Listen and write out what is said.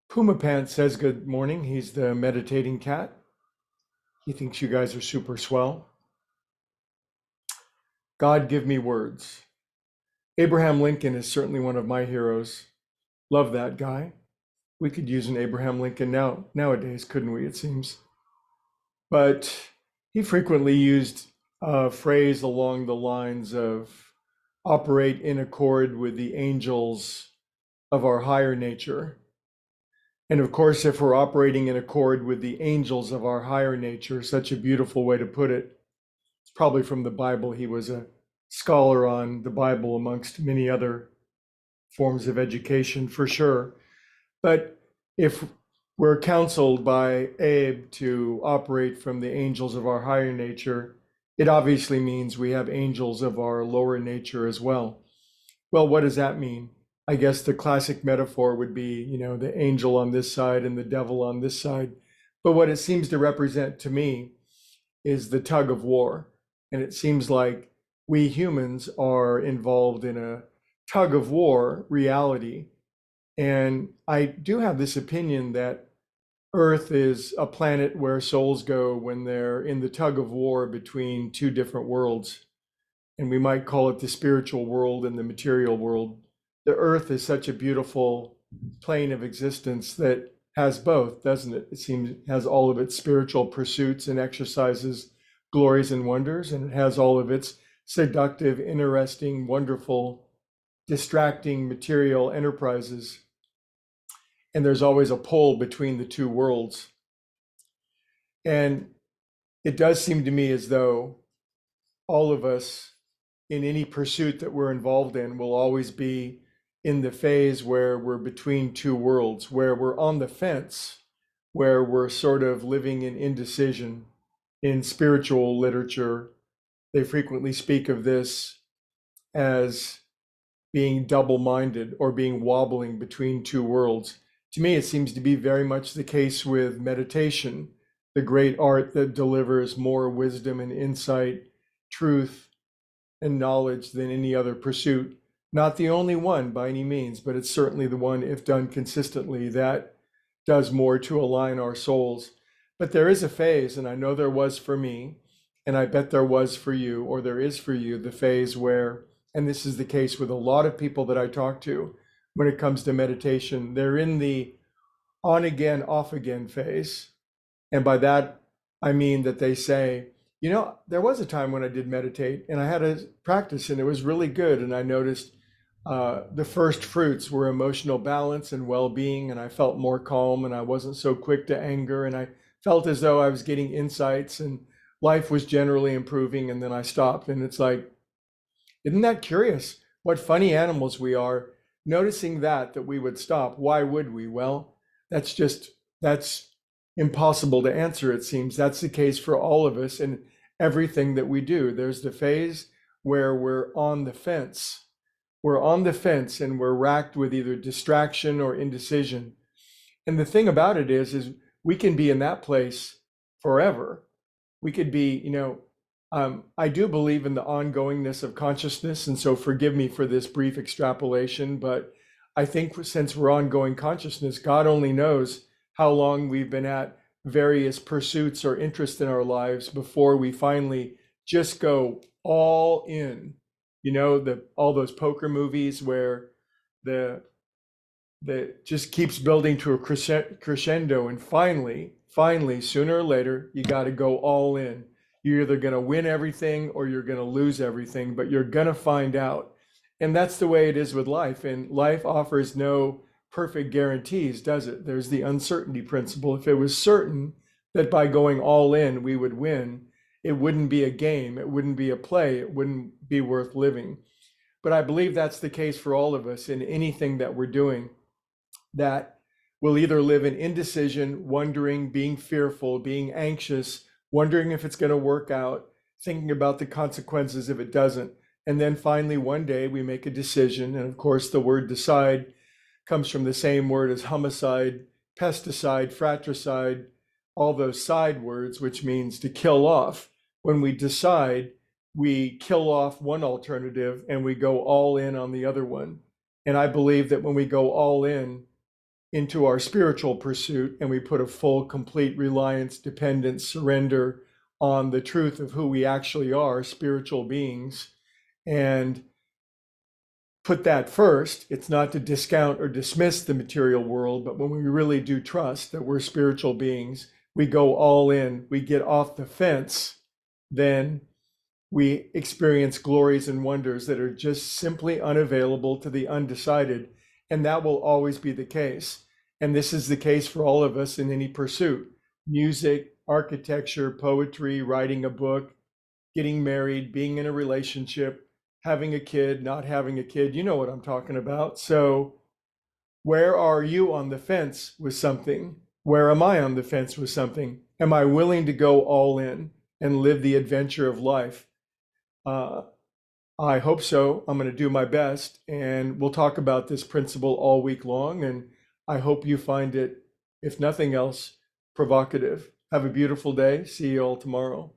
Puma Pants says good morning. He's the meditating cat. He thinks you guys are super swell. God give me words. Abraham Lincoln is certainly one of my heroes. Love that guy. We could use an Abraham Lincoln nowadays, couldn't we? It seems. But he frequently used a phrase along the lines of operate in accord with the angels of our higher nature. And of course, if we're operating in accord with the angels of our higher nature, such a beautiful way to put it. It's probably from the Bible. He was a scholar on the Bible amongst many other forms of education for sure. But if we're counseled by Abe to operate from the angels of our higher nature, it obviously means we have angels of our lower nature as well. Well, what does that mean? I guess the classic metaphor would be, the angel on this side and the devil on this side. But what it seems to represent to me is the tug of war. And it seems like we humans are involved in a tug of war reality. And I do have this opinion that Earth is a planet where souls go when they're in the tug of war between two different worlds. And we might call it the spiritual world and the material world. The Earth is such a beautiful plane of existence that has both, doesn't it? It seems it has all of its spiritual pursuits and exercises, glories and wonders, and it has all of its seductive, interesting, wonderful, distracting material enterprises. And there's always a pull between the two worlds. And it does seem to me as though all of us in any pursuit that we're involved in will always be in the phase where we're between two worlds, where we're on the fence, where we're sort of living in indecision. In spiritual literature, they frequently speak of this as being double-minded or being wobbling between two worlds. To me, it seems to be very much the case with meditation, the great art that delivers more wisdom and insight, truth, and knowledge than any other pursuit. Not the only one by any means, but it's certainly the one, if done consistently, that does more to align our souls. But there is a phase, and I know there was for me, and I bet there was for you, or there is for you, the phase where, and this is the case with a lot of people that I talk to when it comes to meditation, they're in the on again, off again phase. And by that, I mean that they say, there was a time when I did meditate and I had a practice and it was really good. And I noticed the first fruits were emotional balance and well-being, and I felt more calm and I wasn't so quick to anger, and I felt as though I was getting insights and life was generally improving. And then I stopped, and it's like, isn't that curious? What funny animals we are, noticing that we would stop. Why would we? Well, that's impossible to answer, it seems. That's the case for all of us in everything that we do. There's the phase where we're on the fence. We're on the fence and we're racked with either distraction or indecision. And the thing about it is we can be in that place forever. We could be, I do believe in the ongoingness of consciousness. And so forgive me for this brief extrapolation, but I think since we're ongoing consciousness, God only knows how long we've been at various pursuits or interests in our lives before we finally just go all in. All those poker movies where the just keeps building to a crescendo, and finally, sooner or later, you got to go all in. You're either going to win everything or you're going to lose everything, but you're going to find out. And that's the way it is with life. And life offers no perfect guarantees, does it? There's the uncertainty principle. If it was certain that by going all in we would win, it wouldn't be a game, it wouldn't be a play, it wouldn't be worth living. But I believe that's the case for all of us in anything that we're doing, that we'll either live in indecision, wondering, being fearful, being anxious, wondering if it's going to work out, thinking about the consequences if it doesn't. And then finally, one day we make a decision. And of course, the word decide comes from the same word as homicide, pesticide, fratricide, all those side words, which means to kill off. When we decide, we kill off one alternative and we go all in on the other one. And I believe that when we go all in, into our spiritual pursuit, and we put a full, complete reliance, dependence, surrender on the truth of who we actually are, spiritual beings, and put that first. It's not to discount or dismiss the material world, but when we really do trust that we're spiritual beings, we go all in, we get off the fence, then we experience glories and wonders that are just simply unavailable to the undecided. And that will always be the case. And this is the case for all of us in any pursuit: music, architecture, poetry, writing a book, getting married, being in a relationship, having a kid, not having a kid. You know what I'm talking about. So, where are you on the fence with something? Where am I on the fence with something? Am I willing to go all in and live the adventure of life? Uh, I hope so. I'm going to do my best, and we'll talk about this principle all week long. And I hope you find it, if nothing else, provocative. Have a beautiful day. See you all tomorrow.